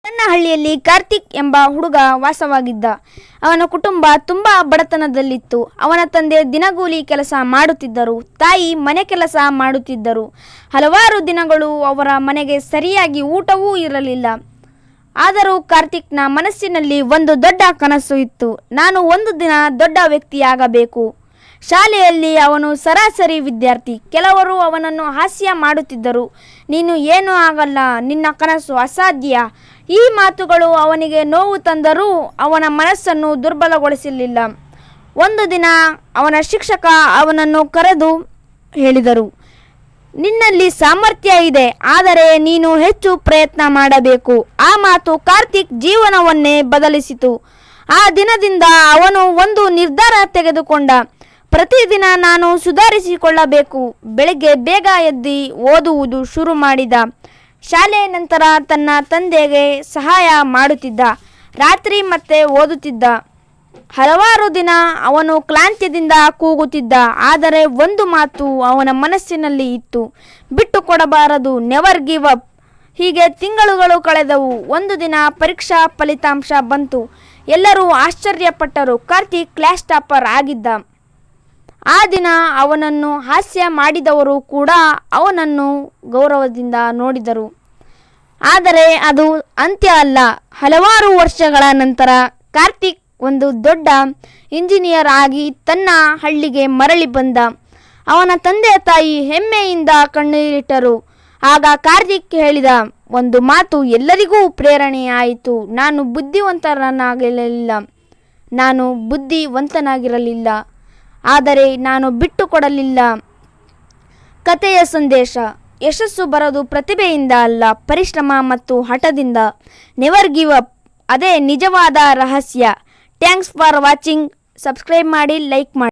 ಸಣ್ಣ ಹಳ್ಳಿಯಲ್ಲಿ ಕಾರ್ತಿಕ್ ಎಂಬ ಹುಡುಗ ವಾಸವಾಗಿದ್ದ. ಅವನ ಕುಟುಂಬ ತುಂಬಾ ಬಡತನದಲ್ಲಿತ್ತು. ಅವನ ತಂದೆ ದಿನಗೂಲಿ ಕೆಲಸ ಮಾಡುತ್ತಿದ್ದರು, ತಾಯಿ ಮನೆ ಕೆಲಸ ಮಾಡುತ್ತಿದ್ದರು. ಹಲವಾರು ದಿನಗಳು ಅವರ ಮನೆಗೆ ಸರಿಯಾಗಿ ಊಟವೂ ಇರಲಿಲ್ಲ. ಆದರೂ ಕಾರ್ತಿಕ್ನ ಮನಸ್ಸಿನಲ್ಲಿ ಒಂದು ದೊಡ್ಡ ಕನಸು ಇತ್ತು. ನಾನು ಒಂದು ದಿನ ದೊಡ್ಡ ವ್ಯಕ್ತಿಯಾಗಬೇಕು. ಶಾಲೆಯಲ್ಲಿ ಅವನು ಸರಾಸರಿ ವಿದ್ಯಾರ್ಥಿ. ಕೆಲವರು ಅವನನ್ನು ಹಾಸ್ಯ ಮಾಡುತ್ತಿದ್ದರು. ನೀನು ಏನೂ ಆಗಲ್ಲ, ನಿನ್ನ ಕನಸು ಅಸಾಧ್ಯ. ಈ ಮಾತುಗಳು ಅವನಿಗೆ ನೋವು ತಂದರೂ ಅವನ ಮನಸ್ಸನ್ನು ದುರ್ಬಲಗೊಳಿಸಲಿಲ್ಲ. ಒಂದು ದಿನ ಅವನ ಶಿಕ್ಷಕ ಅವನನ್ನು ಕರೆದು ಹೇಳಿದರು, ನಿನ್ನಲ್ಲಿ ಸಾಮರ್ಥ್ಯ ಇದೆ, ಆದರೆ ನೀನು ಹೆಚ್ಚು ಪ್ರಯತ್ನ ಮಾಡಬೇಕು. ಆ ಮಾತು ಕಾರ್ತಿಕ್ ಜೀವನವನ್ನೇ ಬದಲಿಸಿತು. ಆ ದಿನದಿಂದ ಅವನು ಒಂದು ನಿರ್ಧಾರ ತೆಗೆದುಕೊಂಡ. ಪ್ರತಿದಿನ ನಾನು ಸುಧಾರಿಸಿಕೊಳ್ಳಬೇಕು. ಬೆಳಗ್ಗೆ ಬೇಗ ಎದ್ದು ಓದುವುದು ಶುರು ಮಾಡಿದ. ಶಾಲೆ ನಂತರ ತನ್ನ ತಂದೆಗೆ ಸಹಾಯ ಮಾಡುತ್ತಿದ್ದ. ರಾತ್ರಿ ಮತ್ತೆ ಓದುತ್ತಿದ್ದ. ಹಲವಾರು ದಿನ ಅವನು ಕ್ಲಾಂತಿಯಿಂದ ಕೂಗುತ್ತಿದ್ದ. ಆದರೆ ಒಂದು ಮಾತು ಅವನ ಮನಸ್ಸಿನಲ್ಲಿ ಇತ್ತು, ಬಿಟ್ಟು ಕೊಡಬಾರದು, ನೆವರ್ ಗಿವ್ ಅಪ್. ಹೀಗೆ ತಿಂಗಳುಗಳು ಕಳೆದವು. ಒಂದು ದಿನ ಪರೀಕ್ಷಾ ಫಲಿತಾಂಶ ಬಂತು. ಎಲ್ಲರೂ ಆಶ್ಚರ್ಯಪಟ್ಟರು. ಕಾರ್ತಿಕ್ ಕ್ಲಾಸ್ ಟಾಪರ್ ಆಗಿದ್ದ. ಆ ದಿನ ಅವನನ್ನು ಹಾಸ್ಯ ಮಾಡಿದವರು ಕೂಡ ಅವನನ್ನು ಗೌರವದಿಂದ ನೋಡಿದರು. ಆದರೆ ಅದು ಅಂತ್ಯ ಅಲ್ಲ. ಹಲವಾರು ವರ್ಷಗಳ ನಂತರ ಕಾರ್ತಿಕ್ ಒಂದು ದೊಡ್ಡ ಇಂಜಿನಿಯರ್ ಆಗಿ ತನ್ನ ಹಳ್ಳಿಗೆ ಮರಳಿ ಬಂದ. ಅವನ ತಂದೆ ತಾಯಿ ಹೆಮ್ಮೆಯಿಂದ ಕಣ್ಣೀರಿಟ್ಟರು. ಆಗ ಕಾರ್ತಿಕ್ ಹೇಳಿದ ಒಂದು ಮಾತು ಎಲ್ಲರಿಗೂ ಪ್ರೇರಣೆಯಾಯಿತು, ನಾನು ಬುದ್ಧಿವಂತನಾಗಿರಲಿಲ್ಲ, ಆದರೆ ನಾನು ಬಿಟ್ಟು ಕೊಡಲಿಲ್ಲ. ಕಥೆಯ ಸಂದೇಶ: ಯಶಸ್ಸು ಬರೋದು ಪ್ರತಿಭೆಯಿಂದ ಅಲ್ಲ, ಪರಿಶ್ರಮ ಮತ್ತು ಹಠದಿಂದ. ನೆವರ್ ಗಿವ್ ಅಪ್, ಅದೇ ನಿಜವಾದ ರಹಸ್ಯ. Thanks for watching. ಸಬ್ಸ್ಕ್ರೈಬ್ ಮಾಡಿ, ಲೈಕ್ ಮಾಡಿ.